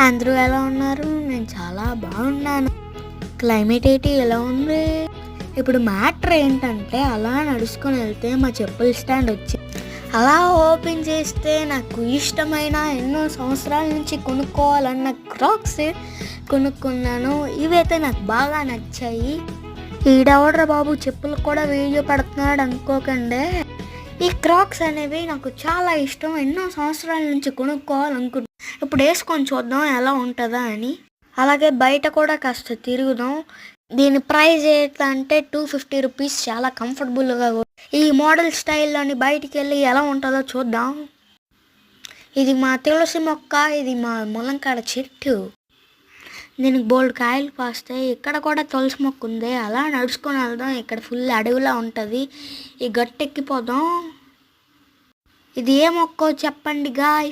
అందరూ ఎలా ఉన్నారు? నేను చాలా బాగున్నాను. క్లైమేట్ ఏంటి ఎలా ఉంది? ఇప్పుడు మ్యాటర్ ఏంటంటే అలా నడుచుకొని వెళ్తే మా చెప్పుల స్టాండ్ వచ్చి అలా ఓపెన్ చేస్తే నాకు ఇష్టమైన ఎన్నో సంవత్సరాల నుంచి కొనుక్కోవాలన్న క్రాక్స్ కొనుక్కున్నాను. ఇవైతే నాకు బాగా నచ్చాయి. ఈడెవడ్రా బాబు చెప్పులు కూడా వీడియో పెడుతున్నాడు అనుకోకండి. ఈ క్రాక్స్ అనేవి నాకు చాలా ఇష్టం. ఎన్నో సంవత్సరాల నుంచి కొనుక్కోవాలనుకుంటున్నాను. ఇప్పుడు వేసుకొని చూద్దాం ఎలా ఉంటుందా అని. అలాగే బయట కూడా కాస్త తిరుగుదాం. దీని ప్రైస్ ఏంటంటే 250 రూపీస్. చాలా కంఫర్టబుల్గా. ఈ మోడల్ స్టైల్లోని బయటికి వెళ్ళి ఎలా ఉంటుందో చూద్దాం. ఇది మా తులసి మొక్క, ఇది మా ములంకాడ చెట్టు. దీనికి బోల్డ్ కాయలు పాస్తాయి. ఇక్కడ కూడా తులసి మొక్క ఉంది. అలా నడుచుకొని వెళ్దాం. ఇక్కడ ఫుల్ అడవిలా ఉంటుంది. ఈ గట్టెక్కిపోదాం. ఇది ఏ మొక్కో చెప్పండి గాయ్స్.